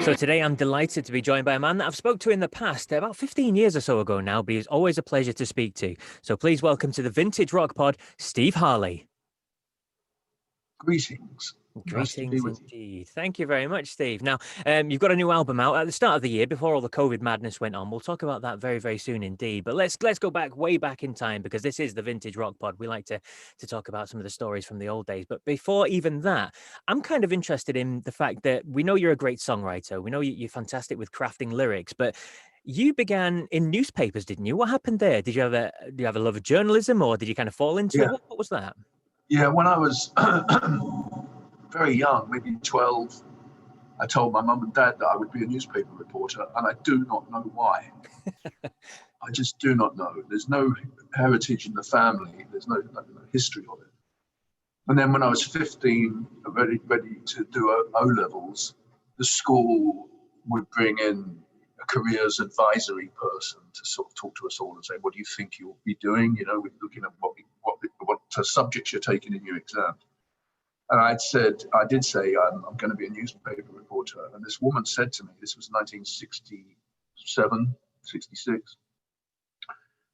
So today I'm delighted to be joined by a man that I've spoke to in the past, about 15 years or so ago now, but he's always a pleasure to speak to. So please welcome to the Vintage Rock Pod, Steve Harley. Greetings. Nice to be with you. Indeed. Thank you very much, Steve. Now, you've got a new album out at the start of the year before all the COVID madness went on. We'll talk about that very, very soon indeed. But let's go back way back in time, because this is the Vintage Rock Pod. We like to talk about some of the stories from the old days. But before even that, I'm kind of interested in the fact that we know you're a great songwriter. We know you're fantastic with crafting lyrics, but you began in newspapers, didn't you? What happened there? Did you have a love of journalism, or did you kind of fall into it? What was that? Yeah, when I was very young, maybe 12, I told my mum and dad that I would be a newspaper reporter, and I do not know why. I just do not know. There's no heritage in the family. There's no history of it. And then when I was 15, ready to do O-levels, the school would bring in a careers advisory person to sort of talk to us all and say, what do you think you'll be doing? You know, we're looking at what subjects you're taking in your exam. And I did say, I'm going to be a newspaper reporter. And this woman said to me, this was 1967, 66.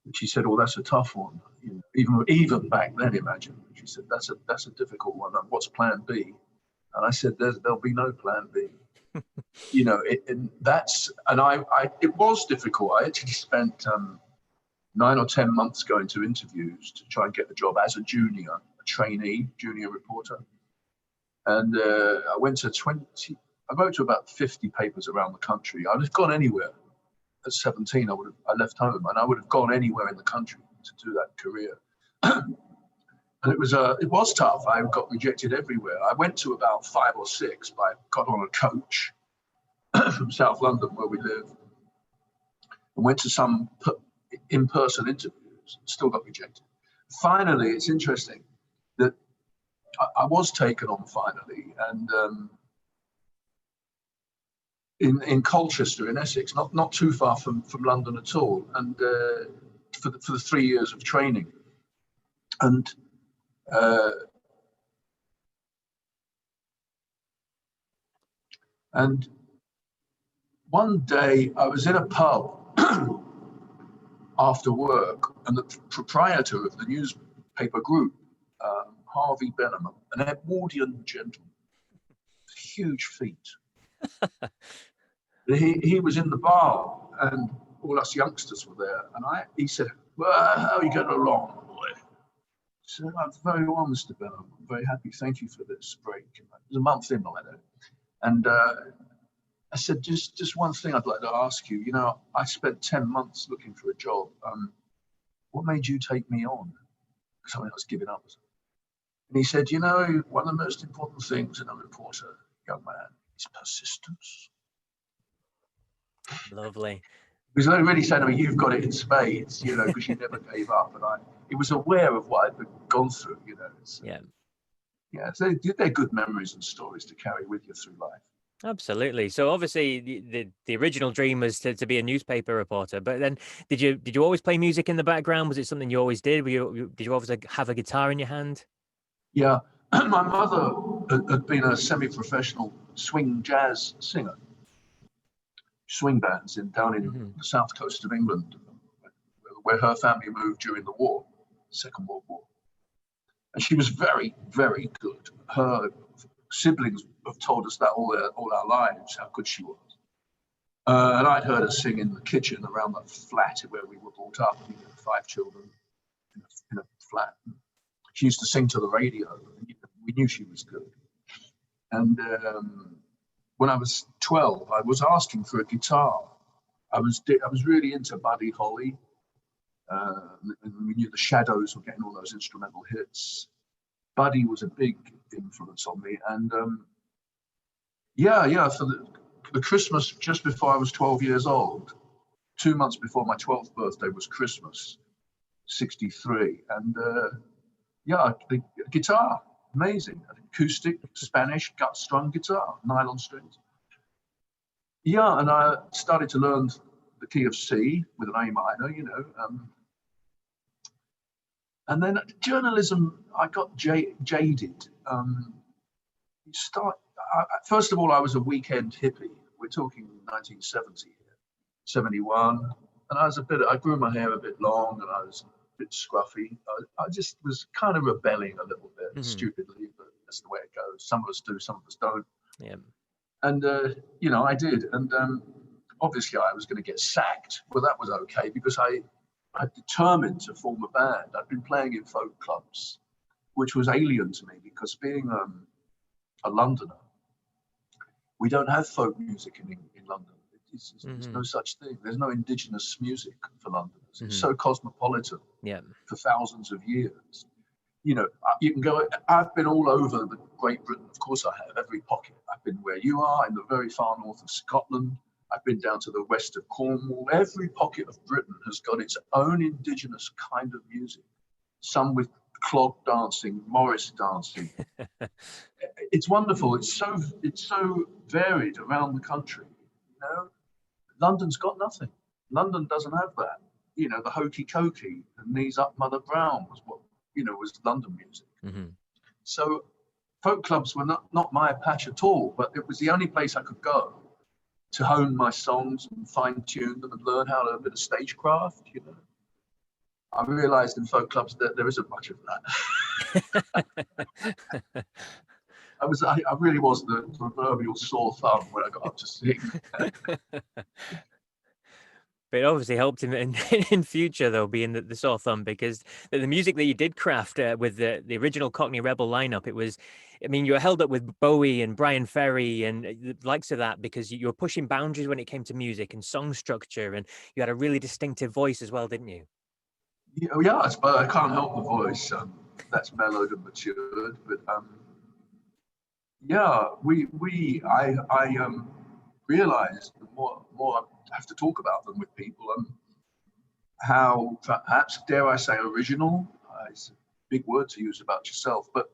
And she said, oh, that's a tough one. You know, even back then, imagine. She said, that's a difficult one. And what's plan B? And I said, there'll be no plan B. You know, it was difficult. I actually spent 9 or 10 months going to interviews to try and get the job as a trainee junior reporter. And I went to I wrote to about 50 papers around the country. I'd have gone anywhere. At 17, I left home, and I would have gone anywhere in the country to do that career. And it was tough. I got rejected everywhere. I went to about 5 or 6, but I got on a coach from South London, where we live, and went to some in-person interviews, still got rejected. Finally, it's interesting that I was taken on finally, and in Colchester in Essex, not too far from London at all, and for the 3 years of training. And one day I was in a pub after work, and the proprietor of the newspaper group, Harvey Benham, an Edwardian gentleman, huge feet. He was in the bar, and all us youngsters were there. And he said, well, how are you getting along, boy? I said, I'm very well, Mr. Benham. I'm very happy. Thank you for this break. It was a month in, I know. And I said, just one thing I'd like to ask you. You know, I spent 10 months looking for a job. What made you take me on? Because I was giving up. And he said, you know, one of the most important things in a reporter, young man, is persistence. Lovely. Because they really saying to me, you've got it in spades, you know, because you never gave up. And he was aware of what I'd gone through, you know. Yeah, so they're good memories and stories to carry with you through life. Absolutely. So obviously the original dream was to be a newspaper reporter, but then did you always play music in the background? Was it something you always did? Did you always have a guitar in your hand? Yeah, my mother had been a semi-professional swing jazz singer, swing bands down in the south coast of England, where her family moved during the war, Second World War. And she was very, very good. Her siblings have told us that all our lives, how good she was. And I'd heard her sing in the kitchen around the flat where we were brought up, 5 children in a flat. She used to sing to the radio. We knew she was good. And when I was 12, I was asking for a guitar. I was really into Buddy Holly. And we knew the Shadows were getting all those instrumental hits. Buddy was a big influence on me. And for the Christmas just before I was 12 years old, 2 months before my 12th birthday was Christmas, 63. And the guitar, amazing, acoustic, Spanish, gut-strung guitar, nylon strings. Yeah, and I started to learn the key of C with an A minor, you know. And then journalism, I got jaded. First of all, I was a weekend hippie, talking 1970 here, 71. And I grew my hair a bit long and I was a bit scruffy. I just was kind of rebelling a little bit, stupidly, but that's the way it goes. Some of us do, some of us don't. Yeah. And, I did. And obviously I was going to get sacked. Well, that was okay because I determined to form a band. I'd been playing in folk clubs, which was alien to me because being a Londoner, we don't have folk music in London. There's no such thing. There's no indigenous music for Londoners. It's so cosmopolitan for thousands of years. You can go, I've been all over the Great Britain. Of course I have, every pocket. I've been where you are, in the very far north of Scotland. I've been down to the west of Cornwall. Every pocket of Britain has got its own indigenous kind of music. Some with clog dancing, Morris dancing. It's wonderful. It's so varied around the country. London's got nothing. London doesn't have that. The hokey cokey and knees up Mother Brown was what was London music. So folk clubs were not my patch at all, but it was the only place I could go to hone my songs and fine tune them and learn how to a bit of stagecraft. I realized in folk clubs that there isn't much of that. I really was the proverbial sore thumb when I got up to sing. But it obviously helped him in future, though, being the sore thumb, because the music that you did craft with the original Cockney Rebel lineup, you were held up with Bowie and Brian Ferry and the likes of that because you were pushing boundaries when it came to music and song structure, and you had a really distinctive voice as well, didn't you? Yeah, but I can't help the voice. That's mellowed and matured, but I realized the more I have to talk about them with people, how perhaps, dare I say, original. It's a big word to use about yourself, but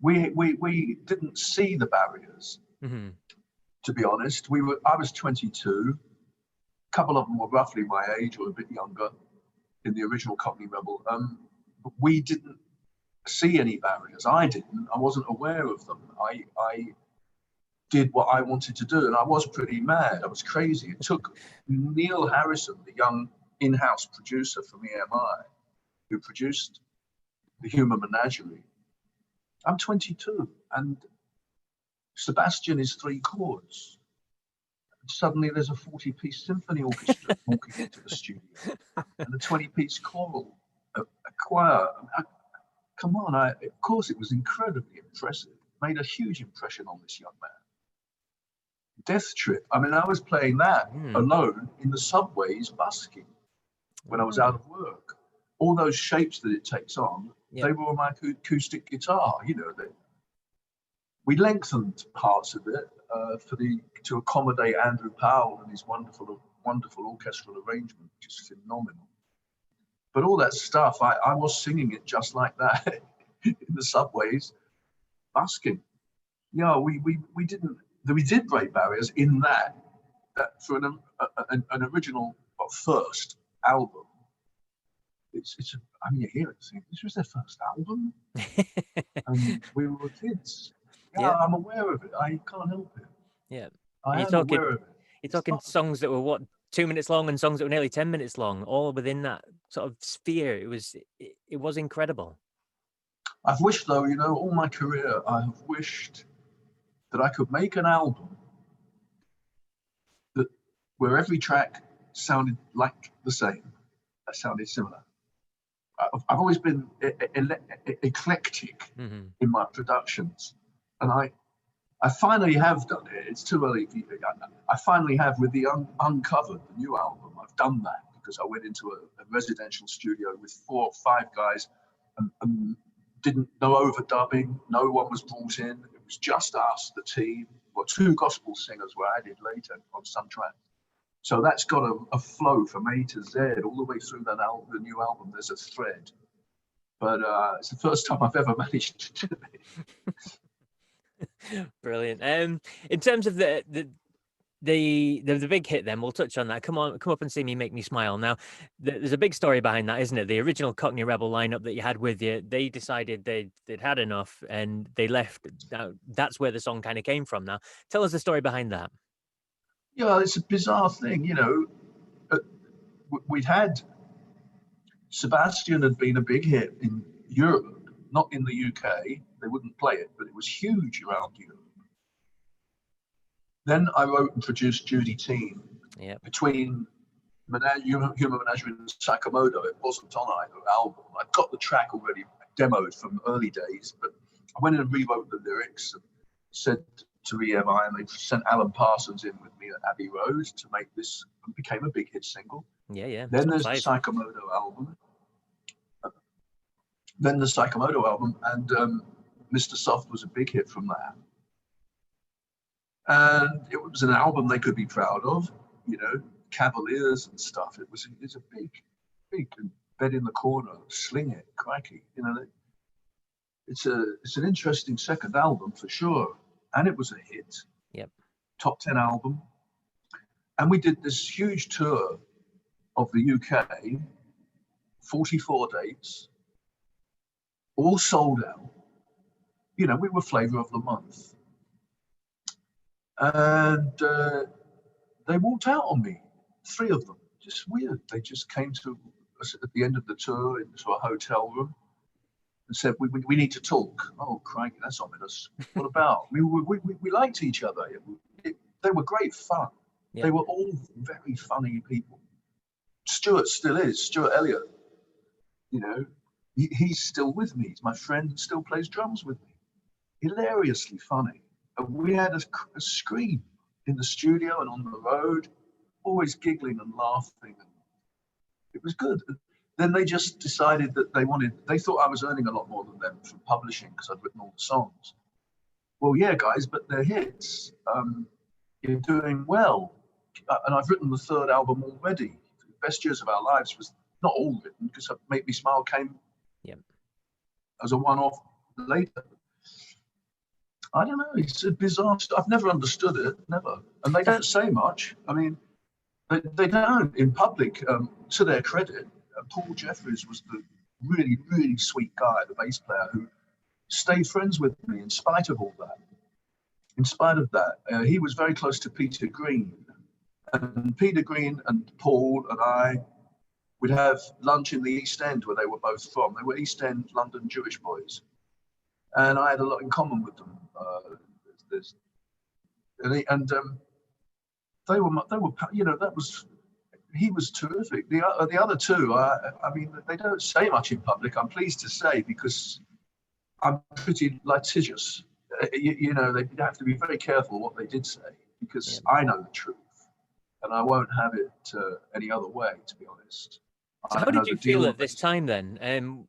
we didn't see the barriers. To be honest, I was 22. A couple of them were roughly my age or a bit younger in the original Cockney Rebel. But we didn't see any barriers. I didn't. I wasn't aware of them. I did what I wanted to do, and I was pretty mad. I was crazy. It took Neil Harrison, the young in-house producer from EMI, who produced The Human Menagerie. I'm 22, and Sebastian is 3 chords. Suddenly there's a 40-piece symphony orchestra walking into the studio, and a 20-piece choral, a choir. Come on, of course it was incredibly impressive. Made a huge impression on this young man. Death Trip. I was playing that alone in the subways busking when I was out of work. All those shapes that it takes on, they were on my acoustic guitar. We lengthened parts of it to accommodate Andrew Powell and his wonderful orchestral arrangement, which is phenomenal. But all that stuff, I was singing it just like that in the subways, busking. Yeah, we did break barriers in that for an original first album. You hear it, think this was their first album, and we were kids. Yeah, I'm aware of it. I can't help it. Yeah, I am aware of it. You're talking songs that were 2 minutes long and songs that were nearly 10 minutes long, all within that sort of sphere. It was incredible. I've wished, though, all my career, I have wished that I could make an album where every track sounded like the same, that sounded similar. I've always been eclectic in my productions, and I finally have done it. It's too early. I finally have with the Uncovered, the new album. I've done that because I went into a residential studio with 4 or 5 guys and didn't know overdubbing. No one was brought in. It was just us, the team. Well, 2 gospel singers were added later on some track. So that's got a flow from A to Z all the way through that the new album. There's a thread, but it's the first time I've ever managed to do it. Brilliant. In terms of the big hit, then we'll touch on that. Come up and see me, make me smile. Now, there's a big story behind that, isn't it? The original Cockney Rebel lineup that you had with you, they decided they'd had enough and they left. Now, that's where the song kind of came from. Now, tell us the story behind that. Yeah, it's a bizarre thing, you know. We'd had Sebastian had been a big hit in Europe, not in the UK. They wouldn't play it, but it was huge around Europe. Then I wrote and produced Judy Teen. Yep. Between Human Menagerie and Sakamoto, it wasn't on either album. I'd got the track already demoed from early days, but I went in and rewrote the lyrics and said to EMI, and they sent Alan Parsons in with me at Abbey Road to make this, and became a big hit single. Yeah. Then Top there's 5. the Sakamoto album. And Mr. Soft was a big hit from that. And it was an album they could be proud of, you know, Cavaliers and stuff. It's a big bed in the corner, sling it, crikey, you know. It's an interesting second album for sure, and it was a hit. Yep. Top 10 album, and we did this huge tour of the UK, 44 dates, all sold out. You know, we were flavour of the month. And they walked out on me, 3 of them, just weird. They just came to us at the end of the tour into a hotel room and said, we need to talk. Oh, crikey, that's ominous. What about? We liked each other. They were great fun. Yep. They were all very funny people. Stuart still is, Stuart Elliott. You know, he's still with me. He's my friend and still plays drums with me. Hilariously funny. And we had a scream in the studio and on the road, always giggling and laughing. And it was good. Then they just decided that they thought I was earning a lot more than them from publishing because I'd written all the songs. Well, yeah, guys, but they're hits. You're doing well. And I've written the 3rd album already. Best Years of Our Lives was not all written because Make Me Smile came as a one-off later. I don't know. It's a bizarre stuff. I've never understood it, never. And they don't say much. I mean, they don't in public. To their credit, Paul Jeffries was the really, really sweet guy, the bass player, who stayed friends with me in spite of all that. In spite of that, he was very close to Peter Green. And Peter Green and Paul and I would have lunch in the East End where they were both from. They were East End London Jewish boys. And I had a lot in common with them. They were, you know, he was terrific. The other 2, I mean, they don't say much in public, I'm pleased to say, because I'm pretty litigious. You know, they have to be very careful what they did say, because I know the truth, and I won't have it any other way, to be honest. So how did you feel at this time then?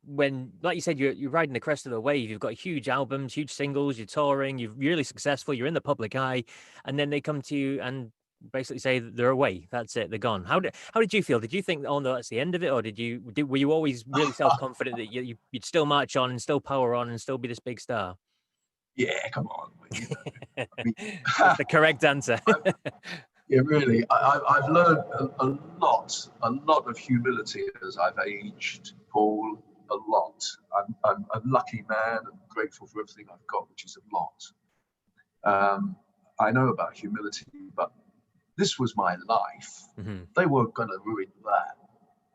When, like you said, you're riding the crest of the wave, you've got huge albums, huge singles, you're touring, you're really successful, you're in the public eye, and then they come to you and basically say that they're away. That's it, they're gone. How did you feel? Did you think, oh no, that's the end of it, or were you always really self-confident that you'd still march on and still power on and still be this big star? Yeah, come on. You know, I mean, that's the correct answer. Yeah, really. I've learned a lot of humility as I've aged, Paul, a lot. I'm a lucky man and grateful for everything I've got, which is a lot. I know about humility, but this was my life. Mm-hmm. They weren't going to ruin that.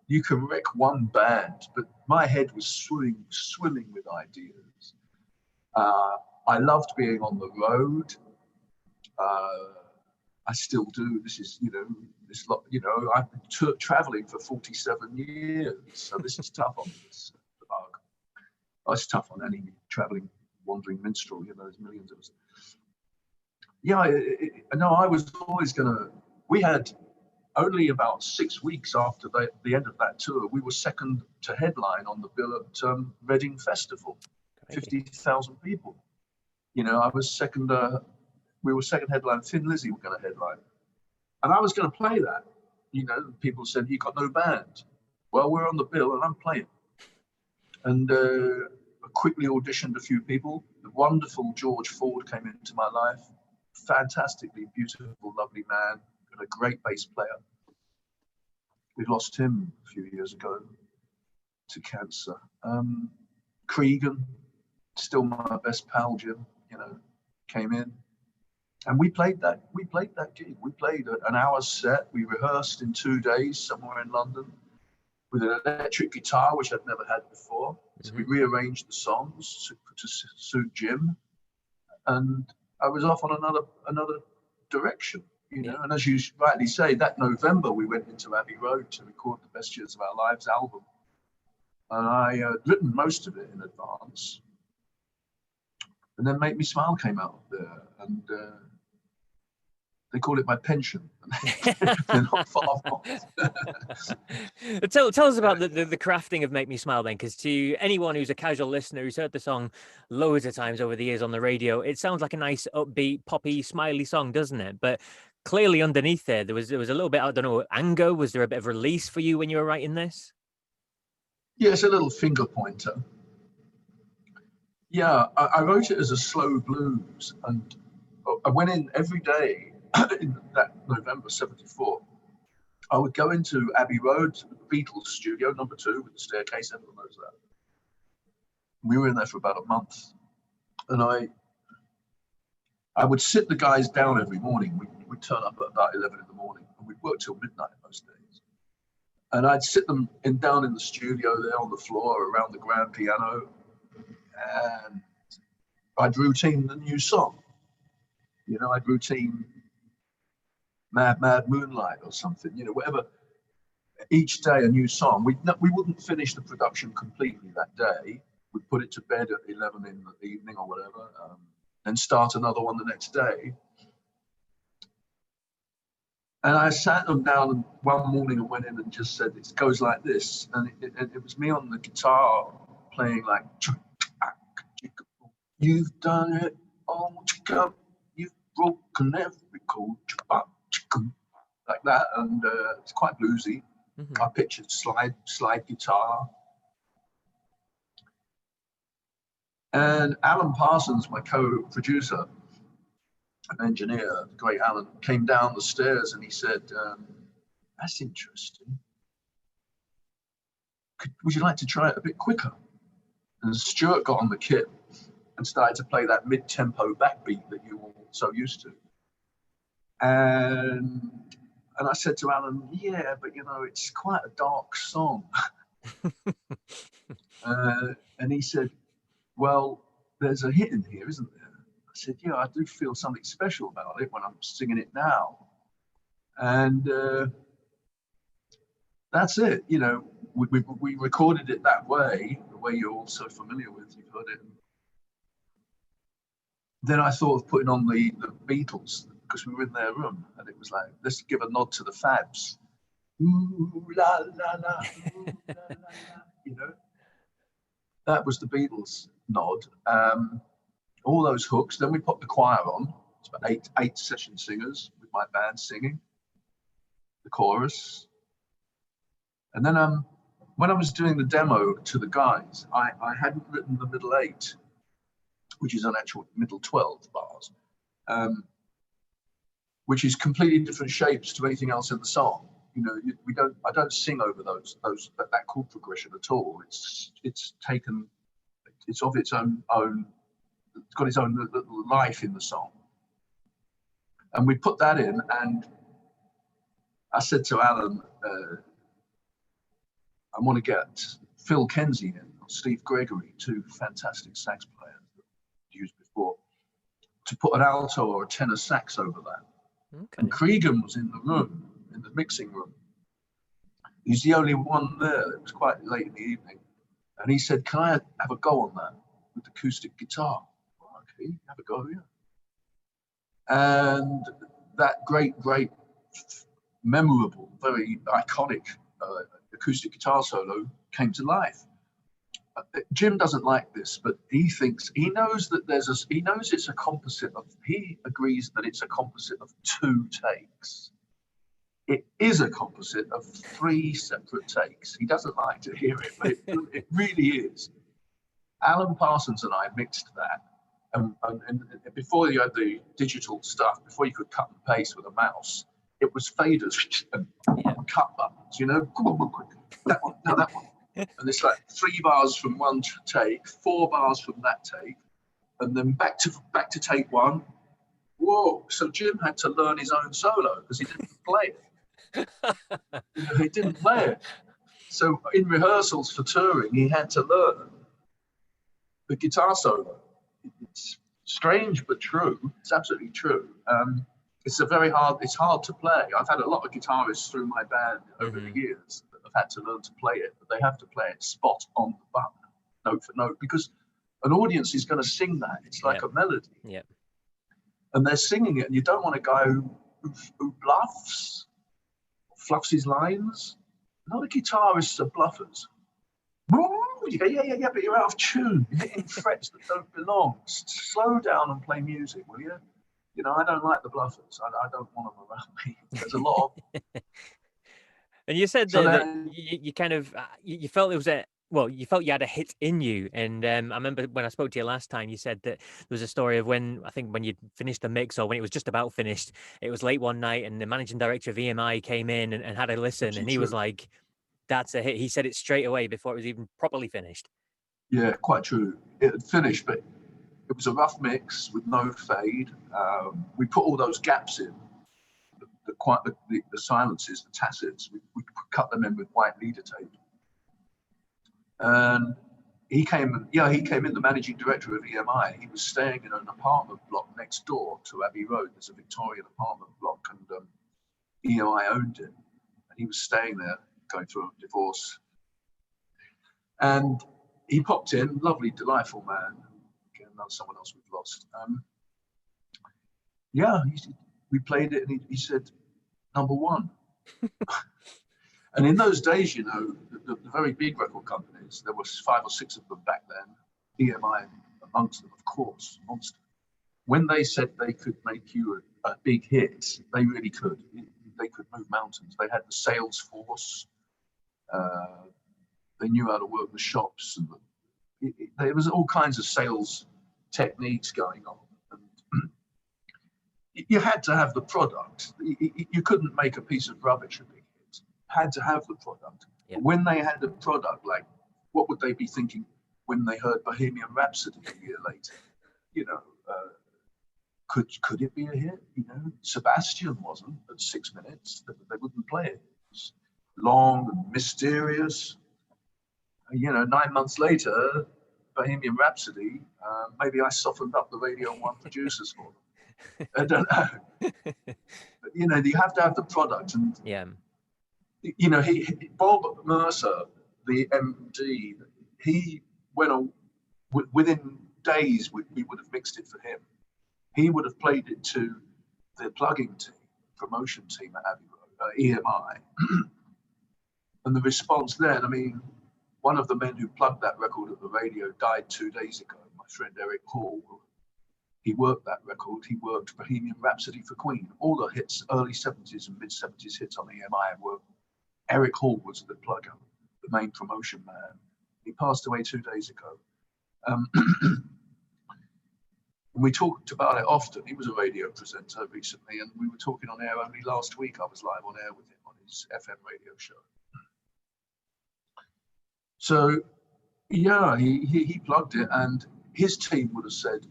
You can wreck one band, but my head was swimming with ideas. I loved being on the road. I still do. This is, you know, I've been traveling for 47 years, so this is tough on this bug. Oh, it's tough on any traveling, wandering minstrel. You know, there's millions of us. Yeah, no, I was always gonna. We had only about 6 weeks after the end of that tour, we were second to headline on the bill at Reading Festival, 50,000 people. You know, I was second. We were second headline. Thin Lizzy were going to headline, and I was going to play that. You know, people said, "You got no band." Well, we're on the bill, and I'm playing. And I quickly auditioned a few people. The wonderful George Ford came into my life. Fantastically beautiful, lovely man, and a great bass player. We lost him a few years ago to cancer. Cregan, still my best pal, Jim. You know, came in. And we played that gig. We played an hour's set. We rehearsed in 2 days somewhere in London with an electric guitar, which I'd never had before. So we rearranged the songs to suit Jim. And I was off on another direction, you know. And as you rightly say, that November we went into Abbey Road to record the Best Years of Our Lives album. And I had written most of it in advance. And then Make Me Smile came out there, and they call it my pension. They're not far off. Tell us about the crafting of Make Me Smile then, because to anyone who's a casual listener who's heard the song loads of times over the years on the radio, it sounds like a nice upbeat, poppy, smiley song, doesn't it? But clearly underneath there was a little bit, I don't know, anger. Was there a bit of release for you when you were writing this? Yeah, it's a little finger pointer. Yeah, I wrote it as a slow blues, and I went in every day in that November '74. I would go into Abbey Road, the Beatles studio, number 2, with the staircase, everyone knows that. We were in there for about a month, and I would sit the guys down every morning. We'd turn up at about 11 in the morning, and we'd work till midnight most days. And I'd sit them down in the studio there on the floor around the grand piano, and I'd routine the new song. You know, I'd routine Mad, Mad Moonlight or something, you know, whatever. Each day a new song. We wouldn't finish the production completely that day. We'd put it to bed at 11 in the evening or whatever, then start another one the next day. And I sat them down one morning and went in and just said, it goes like this. And it was me on the guitar playing like, you've done it all, you've broken every code, like that. And it's quite bluesy. I pictured slide guitar. And Alan Parsons, my co-producer, an engineer, the great Alan, came down the stairs and he said, that's interesting. Would you like to try it a bit quicker? And Stuart got on the kit and started to play that mid-tempo backbeat that you're all so used to. And I said to Alan, yeah, but you know, it's quite a dark song. And he said, well, there's a hit in here, isn't there? I said, yeah, I do feel something special about it when I'm singing it now. And that's it. You know, we recorded it that way, the way you're all so familiar with, you've heard it. Then I thought of putting on the Beatles, because we were in their room, and it was like, let's give a nod to the Fabs. Ooh, la, la, la, ooh, la, la, la, you know? That was the Beatles nod. All those hooks. Then we put the choir on. It's about eight session singers with my band singing the chorus. And then when I was doing the demo to the guys, I hadn't written the middle 8, which is an actual middle 12 bars, which is completely different shapes to anything else in the song. You know, I don't sing over that chord progression at all. It's taken, it's of its own, it's got its own little life in the song. And we put that in, and I said to Alan, I want to get Phil Kenzie in, or Steve Gregory, 2 fantastic sax players that I've used before, to put an alto or a tenor sax over that. Okay. And Cregan was in the room, in the mixing room. He's the only one there. It was quite late in the evening. And he said, can I have a go on that with acoustic guitar? Well, okay, have a go, yeah. And that great, memorable, very iconic acoustic guitar solo came to life. Jim doesn't like this, but he knows that he knows it's a composite of, he agrees that it's a composite of 2 takes. It is a composite of 3 separate takes. He doesn't like to hear it, but it really is. Alan Parsons and I mixed that. And before you had the digital stuff, before you could cut and paste with a mouse, it was faders and cut buttons, you know, come on, quick. That one, no, that one. And it's like 3 bars from one take, 4 bars from that take, and then back to take 1, whoa. So Jim had to learn his own solo because he didn't play it. He didn't play it. So in rehearsals for touring, he had to learn the guitar solo. It's strange but true. It's absolutely true. It's hard to play. I've had a lot of guitarists through my band over the years that have had to learn to play it, but they have to play it spot on the button, note for note, because an audience is going to sing that. It's like a melody. Yeah. And they're singing it, and you don't want to go who fluffs his lines. A lot of guitarists are bluffers. You go, yeah, but you're out of tune. You're hitting frets that don't belong. Slow down and play music, will you? You know, I don't like the bluffers. I don't want them around me. There's a lot of them. And you said that you kind of, you felt it was you felt you had a hit in you. And I remember when I spoke to you last time, you said that there was a story of when you'd finished the mix, or when it was just about finished, it was late one night and the managing director of EMI came in and had a listen. And he was like, that's a hit. He said it straight away before it was even properly finished. Yeah, quite true. It had finished, but it was a rough mix with no fade. We put all those gaps in, the silences, the tacits. We cut them in with white leader tape. And he came in, the managing director of EMI. He was staying in an apartment block next door to Abbey Road. There's a Victorian apartment block, and EMI owned it. And he was staying there, going through a divorce. And he popped in, lovely, delightful man. Again, someone else we've lost. We played it, and he said, number one. And in those days, you know, the very big record companies, there was 5 or 6 of them back then, EMI amongst them, of course, monster. When they said they could make you a big hit, they really could. They could move mountains. They had the sales force. They knew how to work the shops. And there was all kinds of sales techniques going on. And you had to have the product. You couldn't make a piece of rubbish a big hit. Had to have the product. Yeah. When they had the product, like, what would they be thinking when they heard Bohemian Rhapsody a year later? You know, could it be a hit? You know, Sebastian wasn't at 6 minutes. They wouldn't play it. It was long and mysterious. You know, 9 months later, Bohemian Rhapsody, maybe I softened up the Radio 1 producers for them. I don't know. But, you know, you have to have the product. And you know, Bob Mercer, the MD, he went on, within days, we would have mixed it for him. He would have played it to the plugging team, promotion team at Abbey Road, EMI. And the response then, I mean, one of the men who plugged that record at the radio died 2 days ago, my friend Eric Hall. He worked that record. He worked Bohemian Rhapsody for Queen. All the hits, early 70s and mid 70s hits on EMI were, Eric Hall was the plugger, the main promotion man. He passed away 2 days ago. We talked about it often. He was a radio presenter recently, and we were talking on air only last week. I was live on air with him on his FM radio show. So, yeah, he plugged it, and his team would have said,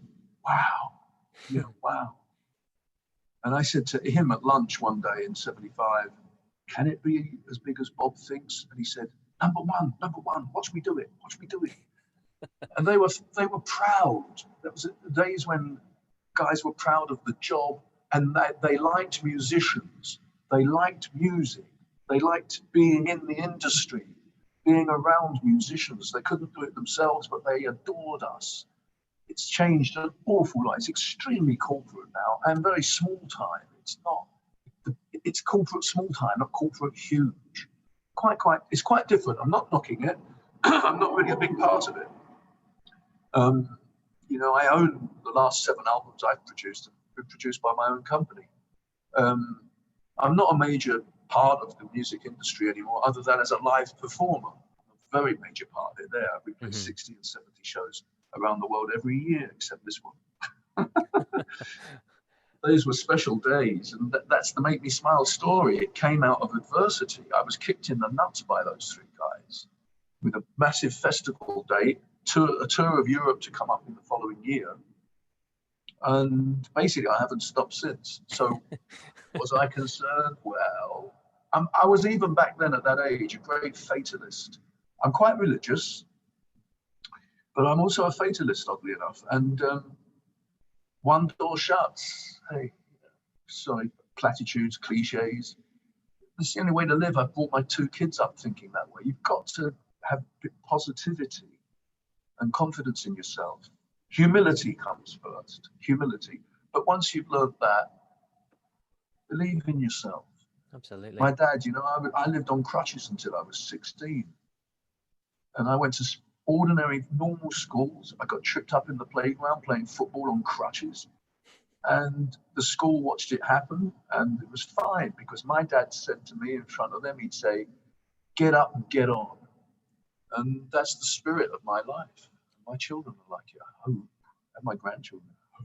wow, yeah, wow. And I said to him at lunch one day in 75, can it be as big as Bob thinks? And he said, number one, watch me do it. And they were proud. That was the days when guys were proud of the job, and they liked musicians. They liked music. They liked being in the industry, being around musicians. They couldn't do it themselves, but they adored us. It's changed an awful lot. It's extremely corporate now and very small time. It's corporate small time, not corporate huge. It's quite different. I'm not knocking it. I'm not really a big part of it. You know, I own the last 7 albums I've produced, been produced by my own company. I'm not a major part of the music industry anymore, other than as a live performer. I'm a very major part of it there. We play 60 and 70 shows around the world every year, except this one. Those were special days, and that's the Make Me Smile story. It came out of adversity. I was kicked in the nuts by those 3 guys with a massive festival date, a tour of Europe to come up in the following year. And basically, I haven't stopped since. So was I concerned? Well, I was even back then at that age, a great fatalist. I'm quite religious, but I'm also a fatalist, oddly enough. And one door shuts. Hey, sorry, platitudes, cliches. It's the only way to live. I've brought my 2 kids up thinking that way. You've got to have positivity and confidence in yourself. Humility comes first, humility. But once you've learned that, believe in yourself. Absolutely. My dad, you know, I lived on crutches until I was 16. And I went to ordinary, normal schools. I got tripped up in the playground playing football on crutches. And the school watched it happen, and it was fine because my dad said to me in front of them, he'd say, get up and get on. And that's the spirit of my life. My children are like it, I hope, and my grandchildren, I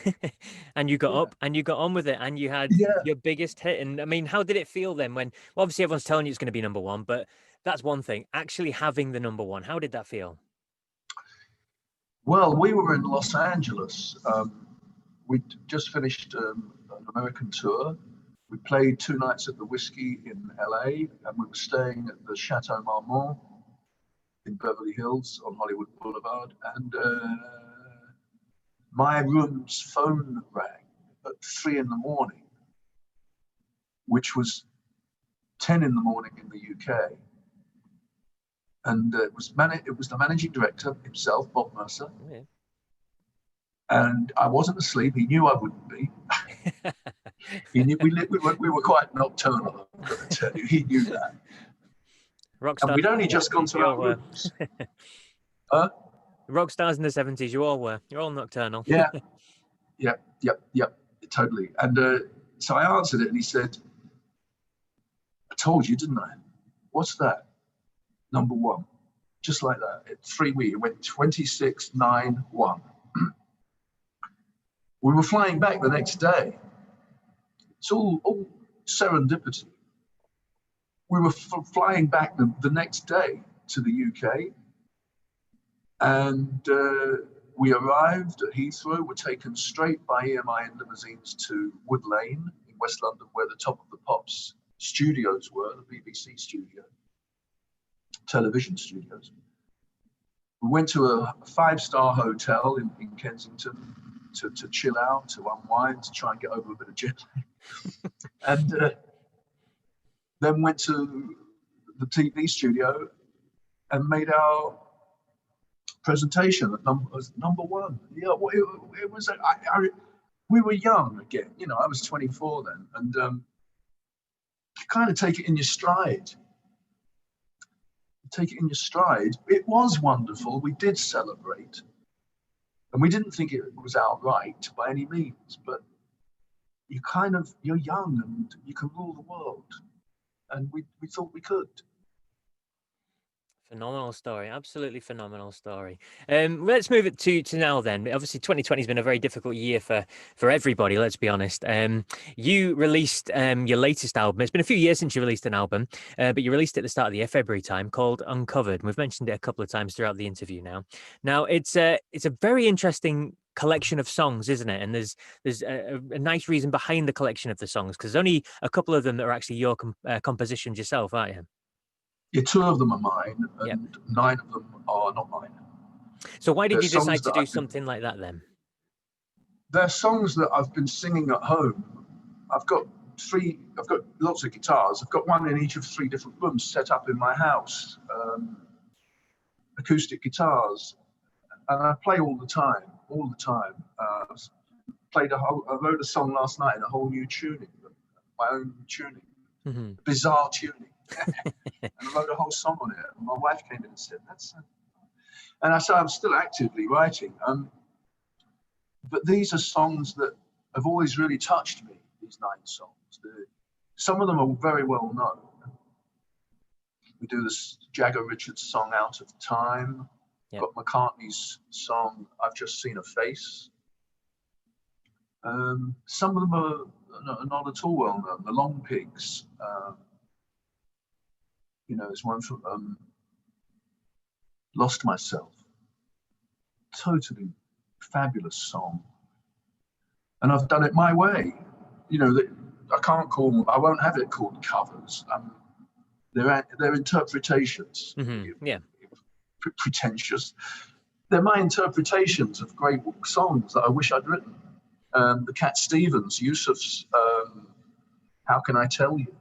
hope. And you got up and you got on with it, and you had your biggest hit. And I mean, how did it feel then when, well, obviously everyone's telling you it's going to be number 1, but that's one thing. Actually having the number 1, how did that feel? Well, we were in Los Angeles. We'd just finished an American tour. We played 2 nights at the Whiskey in LA, and we were staying at the Chateau Marmont in Beverly Hills on Hollywood Boulevard. And my room's phone rang at 3 in the morning, which was 10 in the morning in the UK. And it was the managing director himself, Bob Mercer. Oh, yeah. And I wasn't asleep. He knew I wouldn't be. He knew we were quite nocturnal, I'm going to tell you. He knew that. Rock and we'd only just gone to our rooms. Rock stars in the 70s, you all were. You're all nocturnal. Yeah. Yep. Totally. And so I answered it, and he said, I told you, didn't I? What's that? Number 1. Just like that. At 3 weeks, it went 26-9-1. We were flying back the next day. It's all serendipity. We were flying back the next day to the UK, and we arrived at Heathrow. Were taken straight by EMI in limousines to Wood Lane in West London, where the Top of the Pops studios were, the BBC studio, television studios. We went to a 5-star hotel in Kensington to chill out, to unwind, to try and get over a bit of jet lag. And then went to the TV studio and made our presentation at number 1. Yeah, well, it was. We were young again. You know, I was 24 then, and you kind of take it in your stride. It was wonderful. We did celebrate. And we didn't think it was outright by any means, but you're young and you can rule the world. And we thought we could. Phenomenal story. Absolutely phenomenal story. Let's move it to now then. Obviously 2020 has been a very difficult year for everybody, let's be honest. You released your latest album. It's been a few years since you released an album, but you released it at the start of the year, February time, called Uncovered. We've mentioned it a couple of times throughout the interview now. Now, it's a very interesting collection of songs, isn't it? And there's a nice reason behind the collection of the songs, because there's only a couple of them that are actually your compositions yourself, aren't you? Yeah, 2 of them are mine, and 9 of them are not mine. So why did you decide to do something like that then? They're songs that I've been singing at home. I've got lots of guitars. I've got one in each of 3 different rooms set up in my house, acoustic guitars, and I play all the time. I wrote a song last night in a whole new tuning, my own tuning, bizarre tuning. And I wrote a whole song on it. And my wife came in and said, and I said, I'm still actively writing. But these are songs that have always really touched me, these 9 songs. Some of them are very well known. We do this Jagger Richards song, Out of Time. Got McCartney's song, I've Just Seen a Face. Some of them are not at all well known. The Long Pigs. There's one from Lost Myself. Totally fabulous song. and I've done it my way. You know, I won't have it called covers. They're interpretations. Yeah. Pretentious. They're my interpretations of great songs that I wish I'd written. The Cat Stevens, Yusuf's How Can I Tell You?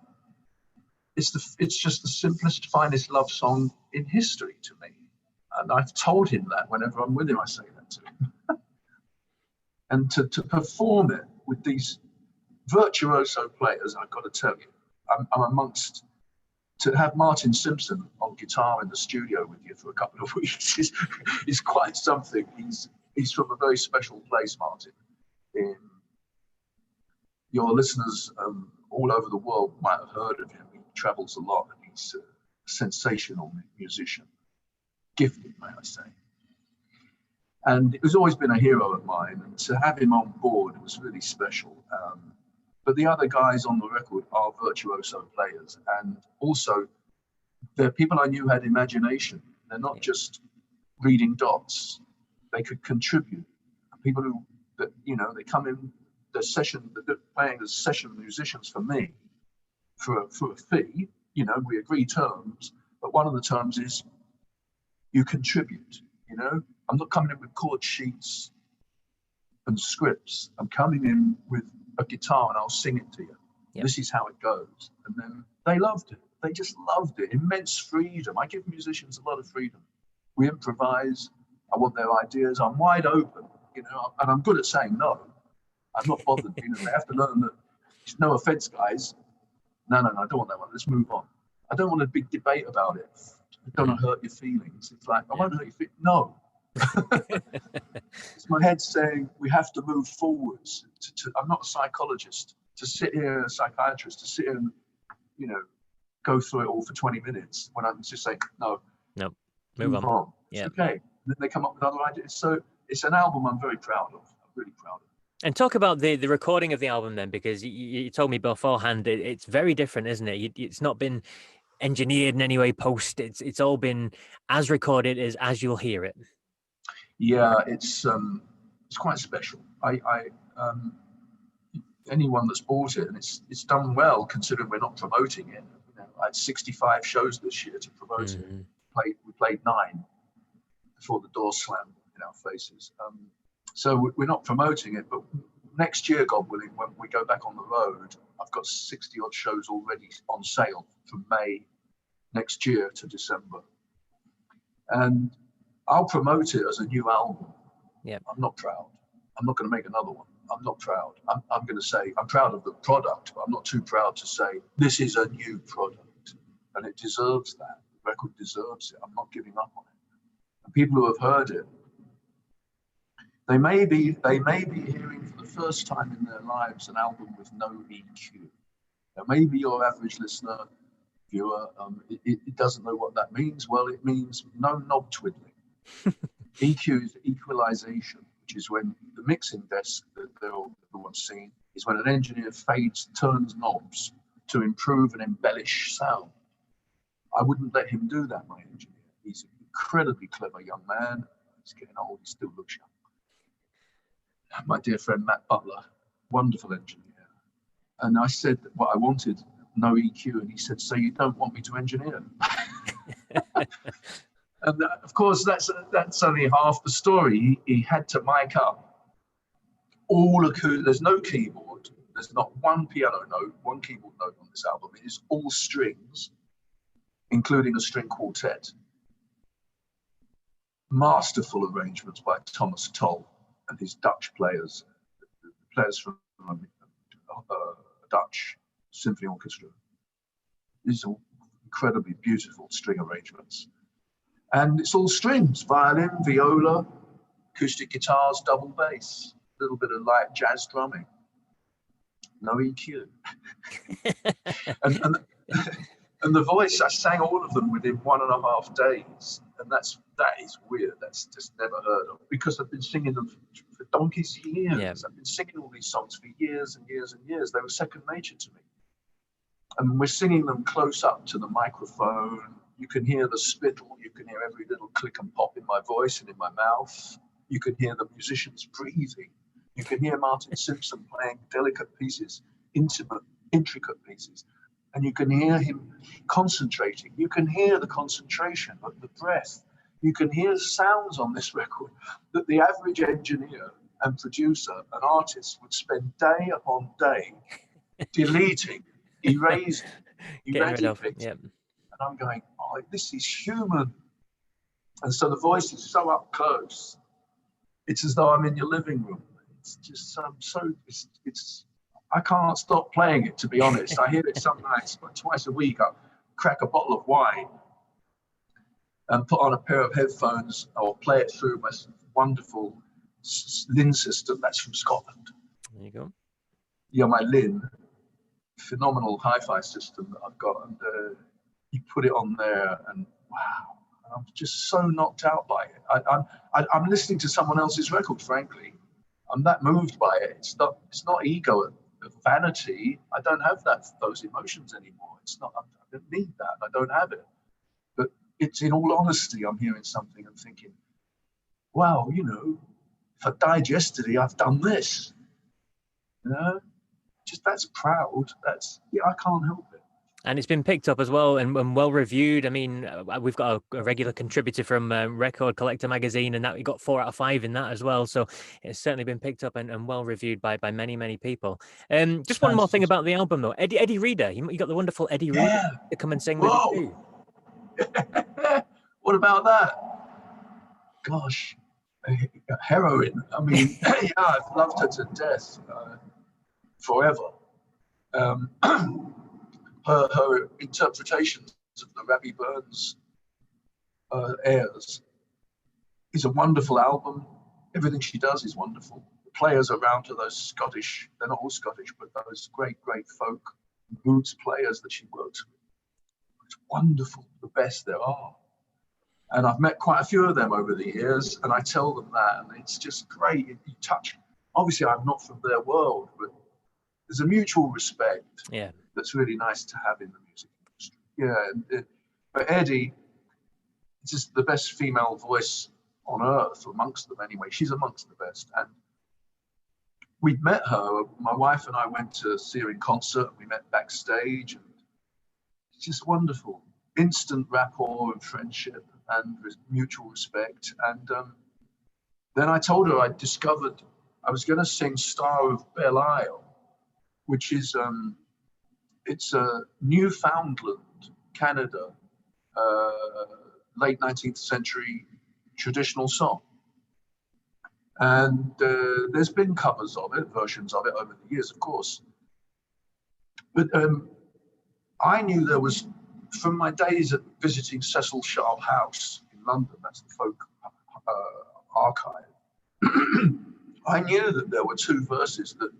It's just the simplest, finest love song in history to me. And I've told him that whenever I'm with him, I say that to him. And to perform it with these virtuoso players, I've got to tell you, I'm amongst, to have Martin Simpson on guitar in the studio with you for a couple of weeks is quite something. He's from a very special place, Martin. Your listeners all over the world might have heard of him. He travels a lot, and he's a sensational musician, gifted, may I say. And it has always been a hero of mine, and to have him on board was really special. But the other guys on the record are virtuoso players, and also they're people I knew had imagination. They're not just reading dots; they could contribute. People who, they come in they're playing as session musicians for me for a fee. You know, we agree terms, but one of the terms is you contribute. You know, I'm not coming in with chord sheets and scripts. I'm coming in with a guitar and I'll sing it to you. Yep. This is how it goes. And then they loved it. They just loved it. Immense freedom. I give musicians a lot of freedom. We improvise. I want their ideas. I'm wide open, you know, and I'm good at saying no. I'm not bothered. You know, they have to learn that. No offense, guys. No, I don't want that one. Let's move on. I don't want a big debate about it. I don't want to hurt your feelings. It's like, I won't hurt your feelings. No. It's my head saying we have to move forwards. I'm not a psychologist. To sit here, a psychiatrist, to sit here and, you know, go through it all for 20 minutes when I'm just saying, no, move on. It's okay. And then they come up with other ideas. So it's an album I'm very proud of. I'm really proud of. And talk about the recording of the album then, because you told me beforehand it's very different, isn't it? It's not been engineered in any way post. It's all been as recorded as you'll hear it. Yeah, it's quite special. Anyone that's bought it, and it's done well considering we're not promoting it. You know, I had 65 shows this year to promote it. We played 9 before the door slammed in our faces. So we're not promoting it, but next year, God willing, when we go back on the road, I've got 60 odd shows already on sale from May next year to December. And I'll promote it as a new album. Yeah, I'm not proud. I'm not going to make another one. I'm not proud. I'm going to say I'm proud of the product, but I'm not too proud to say this is a new product, and it deserves that. The record deserves it. I'm not giving up on it. And people who have heard it, they may be hearing for the first time in their lives an album with no EQ. Now, maybe your average listener, viewer, it doesn't know what that means. Well, it means no knob twiddling. EQ is equalization, which is when the mixing desk that everyone's seen is when an engineer turns knobs to improve and embellish sound. I wouldn't let him do that, my engineer. He's an incredibly clever young man. He's getting old, he still looks young. My dear friend Matt Butler, wonderful engineer. And I said what I wanted, no EQ, and he said, so you don't want me to engineer? And of course, that's only half the story. He had to mic up there's no keyboard, there's not one piano note, one keyboard note on this album. It is all strings, including a string quartet. Masterful arrangements by Thomas Toll and his Dutch players, the players from a Dutch symphony orchestra. These are incredibly beautiful string arrangements. And it's all strings, violin, viola, acoustic guitars, double bass, a little bit of light jazz drumming, no EQ. and the voice, I sang all of them within 1.5 days. And that is weird. That's just never heard of, because I've been singing them for donkey's years. Yeah. I've been singing all these songs for years and years and years. They were second nature to me. And we're singing them close up to the microphone. You can hear the spittle. You can hear every little click and pop in my voice and in my mouth. You can hear the musicians breathing. You can hear Martin Simpson playing delicate pieces, intimate, intricate pieces. And you can hear him concentrating. You can hear the concentration, the breath. You can hear sounds on this record that the average engineer and producer and artist would spend day upon day deleting, erasing, Getting rid of. eradicating. Yep. And I'm going, oh, this is human. And so the voice is so up close. It's as though I'm in your living room. It's just it's I can't stop playing it, to be honest. I hear it some nights, but twice a week. I crack a bottle of wine and put on a pair of headphones or play it through my wonderful Lin system. That's from Scotland. There you go. Yeah, my Lin, phenomenal hi-fi system that I've got. And you put it on there and wow, I'm just so knocked out by it. I'm listening to someone else's record, frankly. I'm that moved by it. It's not ego, vanity. I don't have those emotions anymore. It's not. I don't need that. I don't have it. But it's, in all honesty, I'm hearing something and thinking, wow, if I died yesterday, I've done this. Just that's proud. I can't help it. And it's been picked up as well and well reviewed. I mean, we've got a regular contributor from Record Collector magazine, and that we got 4 out of 5 in that as well. So it's certainly been picked up and well reviewed by many, many people. Just one more thing about the album, though. Eddie Reader, you got the wonderful Eddie Reader to come and sing with you too. What about that? Gosh, heroine. I mean, yeah, I've loved her to death, forever. Her interpretations of the Ravi Burns airs is a wonderful album. Everything she does is wonderful. The players around her, those Scottish, they're not all Scottish, but those great folk roots players that she works with. It's wonderful, the best there are. And I've met quite a few of them over the years, and I tell them that, and it's just great. You touch, obviously I'm not from their world, but there's a mutual respect. Yeah. That's really nice to have in the music industry. Yeah, but Eddie is just the best female voice on earth, amongst them anyway. She's amongst the best. And we'd met her, my wife and I went to see her in concert, we met backstage, and it's just wonderful. Instant rapport and friendship and mutual respect. And then I told her I discovered I was going to sing Star of Belle Isle, which is it's a Newfoundland, Canada, late 19th century traditional song. And there's been covers of it, versions of it over the years, of course. But I knew there was, from my days at visiting Cecil Sharp House in London, that's the folk archive, I knew that there were 2 verses that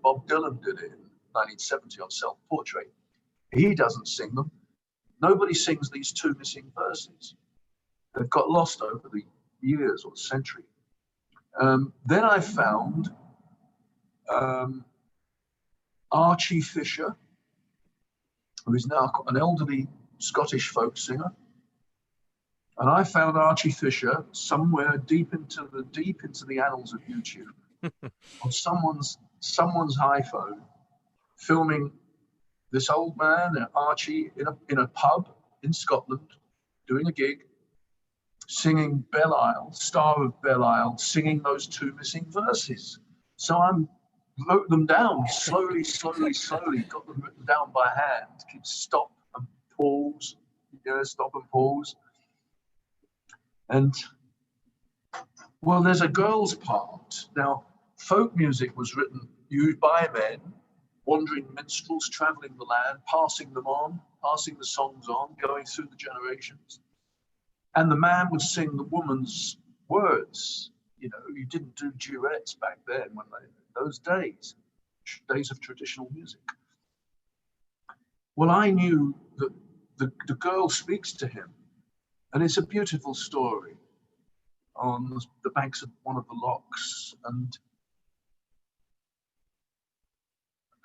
Bob Dylan did it in 1970 on Self-Portrait. He doesn't sing them. Nobody sings these 2 missing verses. They've got lost over the years or the century. Then I found Archie Fisher, who is now an elderly Scottish folk singer. And I found Archie Fisher somewhere deep into the annals of YouTube on someone's iPhone, filming this old man, Archie, in a pub in Scotland, doing a gig, singing Belle Isle, Star of Belle Isle, singing those 2 missing verses. So I wrote them down slowly, got them written down by hand, keep stop and pause, stop and pause. And, well, there's a girl's part. Now, folk music was written by men, wandering minstrels, traveling the land, passing the songs on, going through the generations. And the man would sing the woman's words. You didn't do duets back then, those days of traditional music. Well, I knew that the girl speaks to him, and it's a beautiful story on the banks of one of the lochs. And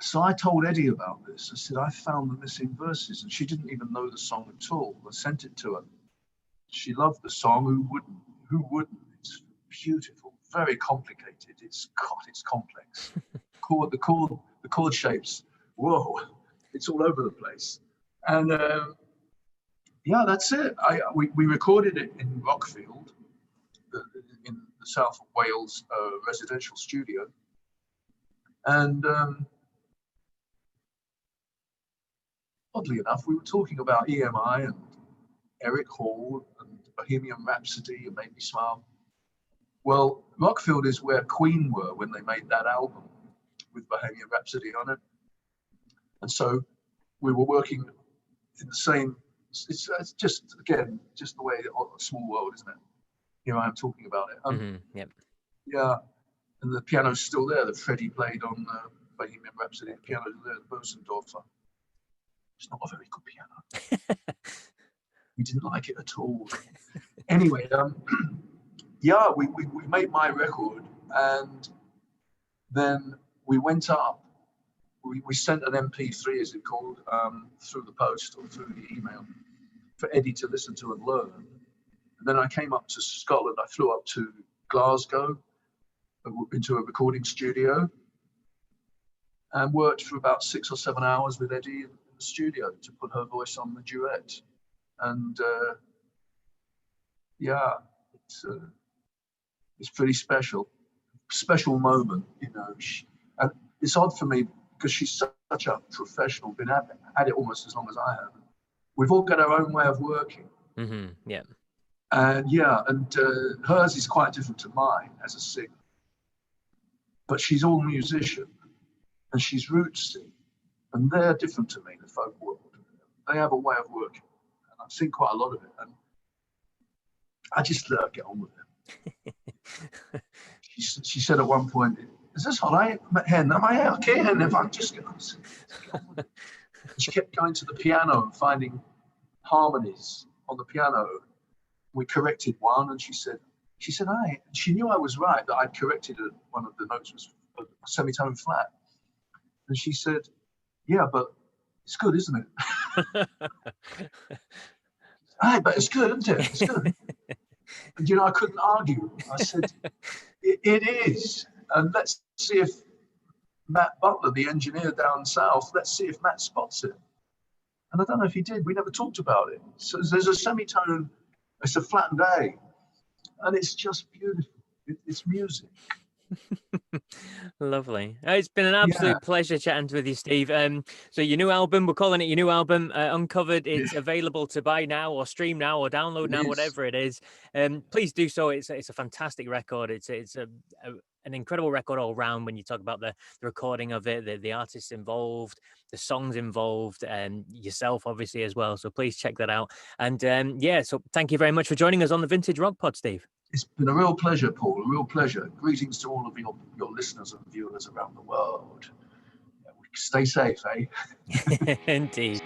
so I told Eddie about this. I said, I found the missing verses, and she didn't even know the song at all. I sent it to her. She loved the song. Who wouldn't? It's beautiful, very complicated. It's complex. The chord shapes, whoa, it's all over the place. And yeah, that's it. We recorded it in Rockfield, in the South of Wales residential studio. And oddly enough, we were talking about EMI and Eric Hall and Bohemian Rhapsody and Make Me Smile. Well, Rockfield is where Queen were when they made that album with Bohemian Rhapsody on it. And so we were working in the same, it's just, again, just the way, a small world, isn't it? Here I am talking about it. Yep. Yeah, and the piano's still there that Freddie played on Bohemian Rhapsody. The piano's there, the Bosendorfer. It's not a very good piano. We didn't like it at all. Anyway, yeah, we made my record, and then we went up. We sent an MP3, as it's called, through the post or through the email for Eddie to listen to and learn. And then I came up to Scotland. I flew up to Glasgow into a recording studio and worked for about 6 or 7 hours with Eddie in the studio to put her voice on the duet. And yeah, it's pretty special moment, you know. And it's odd for me because she's such a professional, been at it almost as long as I have. We've all got our own way of working. Yeah. And yeah, and hers is quite different to mine as a singer. But she's all musician, and she's rootsy, and they're different to me, the folk world. They have a way of working, and I've seen quite a lot of it, and I just let her get on with it. She said at one point, "Is this all right, Hen? Am I okay, Hen? If I'm just going to..." She kept going to the piano and finding harmonies on the piano. We corrected one, and she said, "Aye." And she knew I was right, that I'd corrected it. One of the notes was a semitone flat. And she said, "Yeah, but it's good, isn't it?" "Aye, but it's good, isn't it? It's good." And you know, I couldn't argue. I said, it is. And let's see if Matt Butler, the engineer down south, let's see if Matt spots it. And I don't know if he did. We never talked about it. So there's a semitone, it's a flattened A, and it's just beautiful. It's music. Lovely. It's been an absolute pleasure chatting with you, Steve. So your new album, we're calling it your new album, Uncovered. It's available to buy now or stream now or download now, whatever it is. Please do so. It's a fantastic record. It's an incredible record all round when you talk about the recording of it, the artists involved, the songs involved, and yourself obviously as well. So please check that out. And yeah, so thank you very much for joining us on the Vintage Rock Pod, Steve. It's been a real pleasure, Paul, a real pleasure. Greetings to all of your listeners and viewers around the world. Stay safe, eh? Indeed.